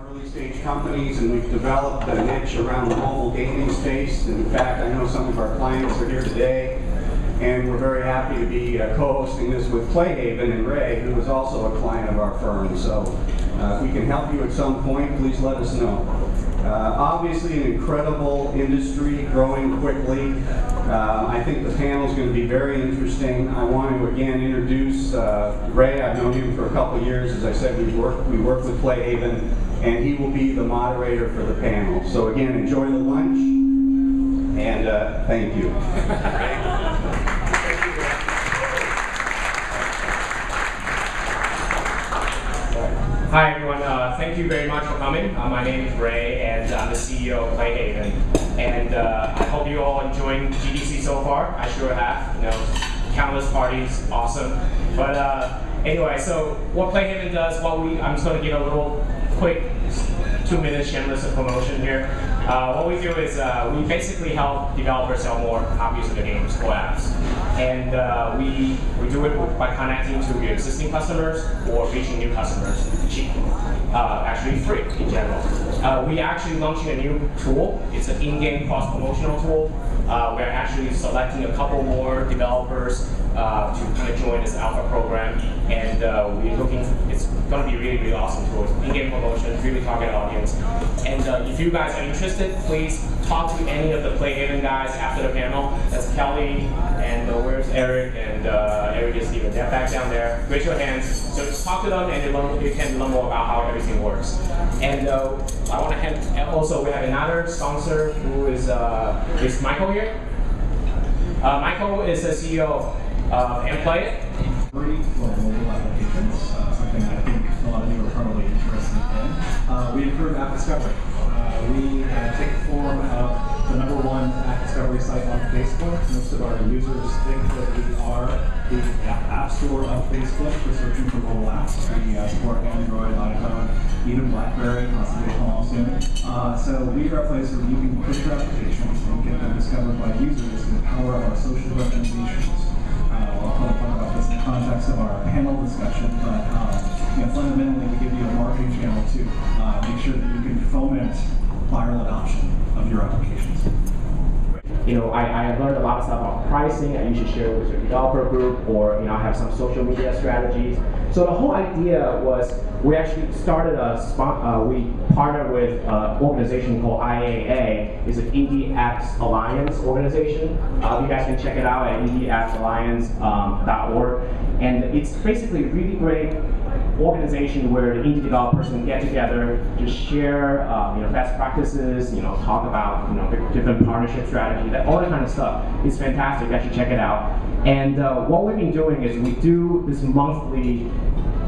early stage companies, and we've developed a niche around the mobile gaming space. And in fact, I know some of our clients are here today, and we're very happy to be co-hosting this with PlayHaven and Ray, who is also a client of our firm. So if we can help you at some point, please let us know. Obviously an incredible industry, growing quickly. I think the panel is going to be very interesting. I want to again introduce Ray. I've known him for a couple years. As I said, we work with PlayHaven, and he will be the moderator for the panel. So again, enjoy the lunch, and thank you. Hi everyone, thank you very much for coming. My name is Ray, and I'm the CEO of PlayHaven. And I hope you all enjoying GDC so far. I sure have. You know, countless parties, awesome. But anyway, so what PlayHaven does, I'm just going to give a little quick 2-minute shameless promotion here. What we do is we basically help developers sell more copies of the games or apps. And we do it by connecting to your existing customers or reaching new customers cheap. Actually free in general. We actually launching a new tool. It's an in-game cross-promotional tool. We're actually selecting a couple more developers to kind of join this alpha program, and we're looking. It's going to be really, really awesome tool. In-game promotion, really target audience. And if you guys are interested, please talk to any of the PlayHaven guys after the panel. That's Kelly, and where's Eric? And Eric is even back down there. Raise your hands. So just talk to them, and you can learn more about how everything works. And I want to hand. Also, we have another sponsor who is Michael here. Michael is the CEO of Mplayit. Free for mobile applications, something I think a lot of you are probably interested in. We improve app discovery. We take the form of the #1 app discovery site on Facebook. Most of our users think that we are the app store of Facebook for searching for mobile apps. We support Android, iPhone, even BlackBerry, possibly Palm soon. So we are a place where you can push your applications and get them discovered by users in the power of our social recommendations. I'll talk about this in the context of our panel discussion, but fundamentally we give you a marketing channel to make sure that you can foment viral adoption of your applications. You know, I learned a lot of stuff about pricing, and you should share it with your developer group, or I have some social media strategies. So the whole idea was we actually started we partnered with an organization called IAA. It's an Indie Apps Alliance organization. You guys can check it out at indieappsalliance.org. And it's basically a really great organization where the indie developers can get together, just share best practices, talk about different partnership strategy, all that kind of stuff. It's fantastic. You should check it out. And what we've been doing is we do this monthly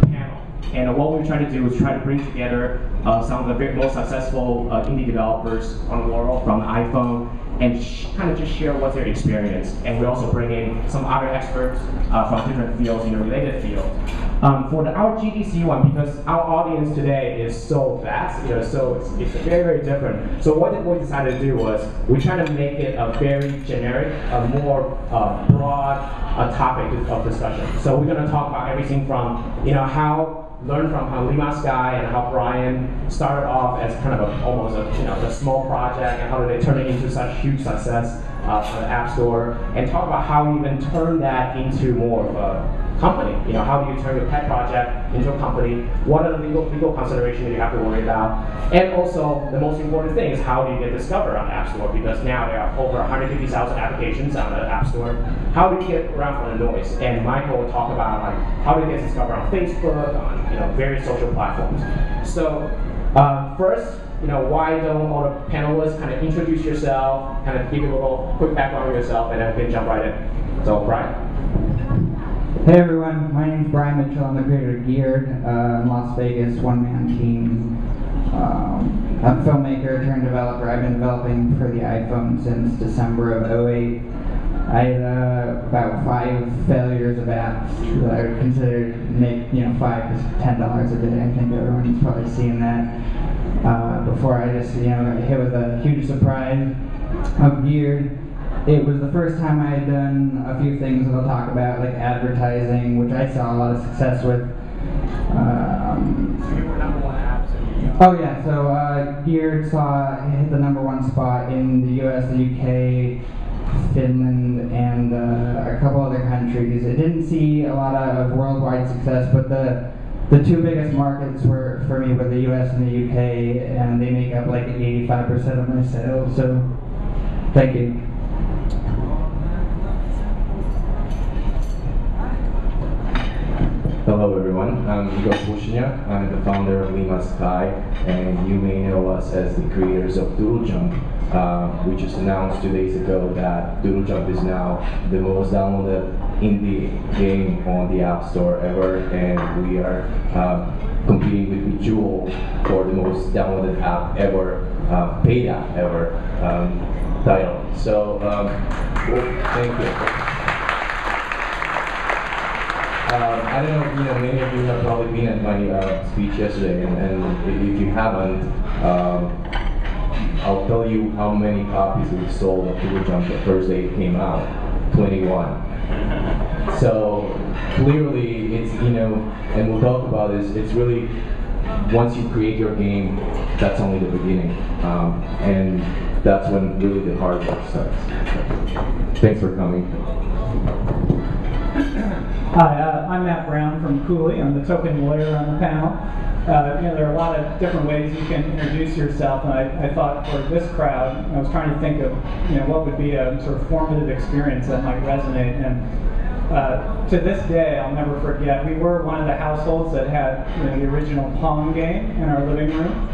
panel, and what we try to do is try to bring together some of the most successful indie developers on the world from iPhone, and kind of just share what's their experience. And we also bring in some other experts from different fields, related fields. For our GDC one, because our audience today is so vast, so it's very, very different. So what we decided to do was we try to make it a very generic, a more broad topic of discussion. So we're going to talk about everything from learn from how Lima's guy and how Bryan started off as kind of almost a small project, and how did they turn it into such huge success for the App Store, and talk about how you even turn that into more of a company. How do you turn your pet project into a company? What are the legal considerations you have to worry about? And also, the most important thing is how do you get discovered on the App Store? Because now there are over 150,000 applications on the App Store. How do you get around from the noise? And Michael will talk about how do you get discovered on Facebook, on various social platforms. So first, why don't all the panelists kind of introduce yourself, kind of give you a little quick background of yourself, and then we can jump right in. So, Bryan. Hey everyone, my name is Bryan Mitchell. I'm the creator of Geared, in Las Vegas, one-man team. I'm a filmmaker turned developer. I've been developing for the iPhone since December of '08. I had about 5 failures of apps that I would consider make $5 to $10 a day. I think everyone's probably seen that. Before I just got hit with a huge surprise of Geared. It was the first time I had done a few things that I'll talk about, like advertising, which I saw a lot of success with. So you were #1 apps. Oh yeah, so Geared hit the #1 spot in the US, the UK, Finland, and a couple other countries. It didn't see a lot of worldwide success, but the two biggest markets were for me were the US and the UK, and they make up like 85% of my sales. So, thank you. Hello everyone, I'm Igor Pusenjak. I'm the founder of Lima Sky, and you may know us as the creators of Doodle Jump. We just announced 2 days ago that Doodle Jump is now the most downloaded indie game on the App Store ever, and we are competing with Doodle for the most downloaded app ever, paid app ever title. So, thank you. I don't know, many of you have probably been at my speech yesterday, and if you haven't, I'll tell you how many copies we sold of Doodle Jump the first day it came out, 21. So clearly it's, and we'll talk about this, it's really, once you create your game, that's only the beginning. And that's when really the hard work starts. Thanks for coming. Hi, I'm Matt Brown from Cooley. I'm the token lawyer on the panel. There are a lot of different ways you can introduce yourself, and I thought for this crowd, I was trying to think of what would be a sort of formative experience that might resonate. And to this day, I'll never forget, we were one of the households that had the original Pong game in our living room.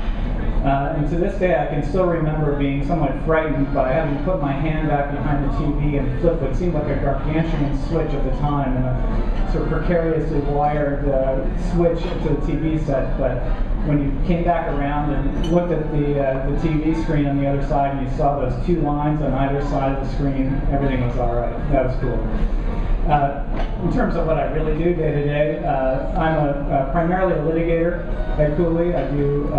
And to this day, I can still remember being somewhat frightened by having to put my hand back behind the TV and flip what seemed like a gargantuan switch at the time, and a sort of precariously wired switch to the TV set. But when you came back around and looked at the TV screen on the other side, and you saw those 2 lines on either side of the screen, everything was all right. That was cool. In terms of what I really do day to day, I'm primarily a litigator at Cooley. I do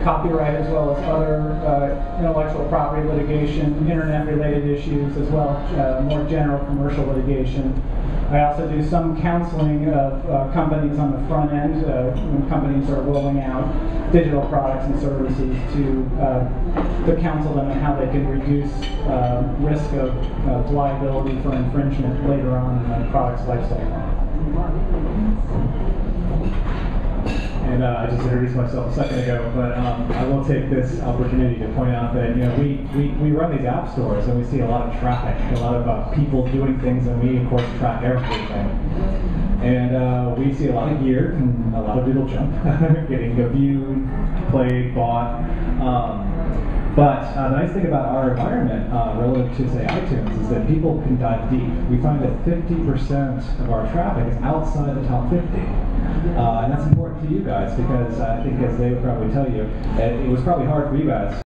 copyright as well as other intellectual property litigation, internet-related issues, as well as more general commercial litigation. I also do some counseling of companies on the front end when companies are rolling out digital products and services to counsel them on how they can reduce risk of liability for infringement later on in the product's lifecycle. And I just introduced myself a second ago, but I will take this opportunity to point out that we run these app stores and we see a lot of traffic, a lot of people doing things, and we of course track everything. And we see a lot of gear and a lot of Doodle Jump getting viewed, played, bought. But the nice thing about our environment relative to, say, iTunes is that people can dive deep. We find that 50% of our traffic is outside the top 50. And that's important to you guys because I think, as they would probably tell you, it was probably hard for you guys